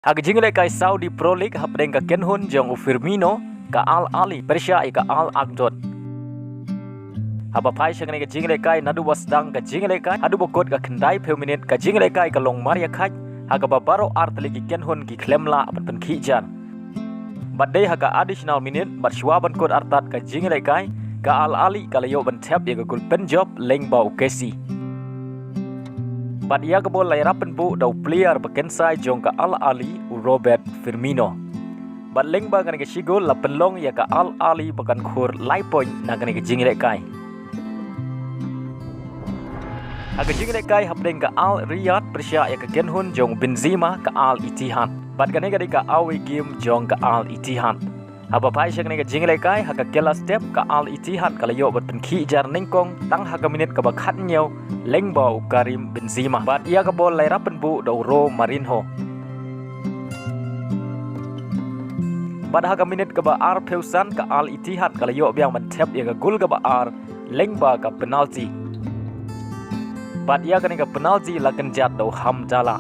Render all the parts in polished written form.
Aga jingle kai Saudi Pro League hapdeng ka Kenhun jong Firmino ka Al Ali Persia ka Al Aqdot. Haba pai shangane ka jingle kai nadu wasdang ka jingle kai adu bokot ka khandai peu minute ka jingle kai ka long Maria Khaj haga babaro art legi Kenhun ki klemla ban khijan. Badai haga additional minute bat shwaban kod artat ka jingle kai ka Al Ali ka layo ban tap ya ka gul penjob leng ba ukesi. Bad ia kebol lai rapen bu dau player bekensai jong ka Al Ali u Robert Firmino. Bad leng ba kan ke sigol la penlong ya ka Al Ali bakan khur lai point na kan ke jingle kai. Aga jingle kai hapdeng ka Al Riyad Persia ya ka Kenhun jong Benzema ka Al Ittihad. Bad kan ke ka away game jong ka Al Ittihad. Haba pai shak ke jingle kai haka kela step ka Al Ittihad kala yo bat penki jar nengkong tang haka minute ka bakhat nyau leng bau Karim Benzema. Bad ia ka bol lai rapen bu dau Ro Marinho. Bad haka minute ka ba ar peusan ka Al Ittihad kala yo biang man tap ia ka gol ka ba ar leng ba ka penalti. Bad ia ka penalti la kan jat dau Hamdallah.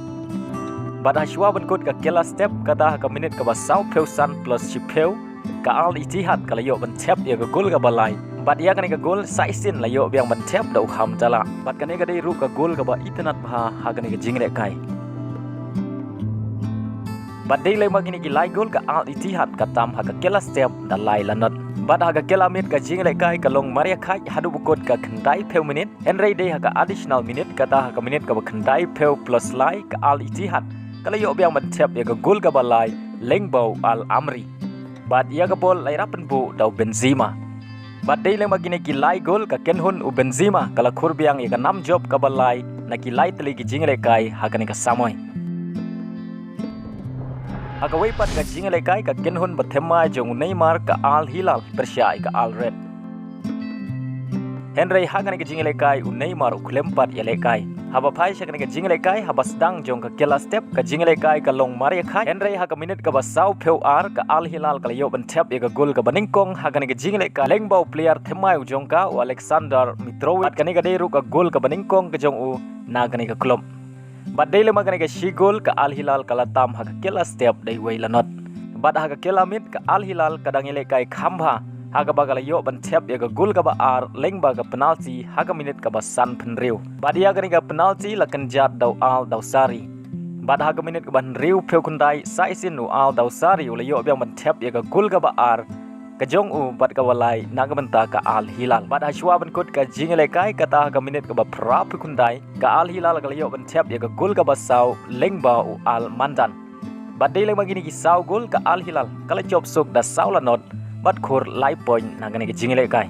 Bad hashwa ban kot ka kela step kata haka minute ka ba sau peusan plus chipeu ka Al Ittihad kala yo ban tap ia ka gol ka balai. Bad ia kan ka gol saisin la yo biang ban tap dau Hamdallah. Bad kan ka dei ru ka gol ka ba itanat bha ha kan ka jingle kai. Bad dei lai magini ki lai gol ka Al Ittihad ka tam ha ka kela step da lai lanot. Bad ha ka kela minute ka jingle kai ka long Maria Khaj hadu bukot ka khandai peu minute. Enrei dei ha ka additional minute kata ha ka minute ka ba khandai peu plus lai ka Al Ittihad. Kala yo biang ban tap ya ka gol ka ba lai leng bau Al Amri. Bad ia ka bol lai rapen bu dau Benzema. Bad dei leng magini ki lai gol ka Kenhun u Benzema kala khur biang ya ka nam job ka balai na ki lai teli ki jingle kai ha kan ka samoy. Aga wei pat ka jingle kai ka Kenhun bathema jong Neymar ka Al Hilal Persia ka Al Red. Henry ha kan ka jingle kai u Neymar u klempat ya le kai. Haba pai shak ka jingle kai haba sedang jong ka kela step ka jingle kai ka long Maria Khaj. Henry ha ka minute ka ba sau peu ar ka Al Hilal ka yo ban tap ya ka gol ka baningkong ha kan ka jingle ka leng bau player themai u jong ka u Alexander Mitrovic kan ka dei ru ka gol ka baningkong ka jong u na kan ka klub. Bad dei lema kan ka shigol ka Al Hilal kala tam ha ka kela step dei wei lanot. Bad ha ka kela mit ka Al Hilal kadang ile kai khamba ha ka bagala yo ban tap ya ka gol ka ba ar leng ba ka penalti ha ka minute ka ba san penriu. Bad ia kan ka penalti la kan jat dau Al Dawsari. Bad ha ka minute ka ban riu peu kundai saisin u Al Dawsari u la yo biang ban tap ya ka gol ka ba ar ka jong u bad ka walai na ka benta ka Al Hilal. Bad ha shwa ban kut ka jingle kai kata ha ka minute ka ba pra peu kundai ka Al Hilal ka la yo ban tap ya ka gol ka ba sau leng ba u Al Mandan. Bad dei leng magini ki sau gol ka Al Hilal kala job sok da sau la not bad khur lai point na kan ka jingle kai.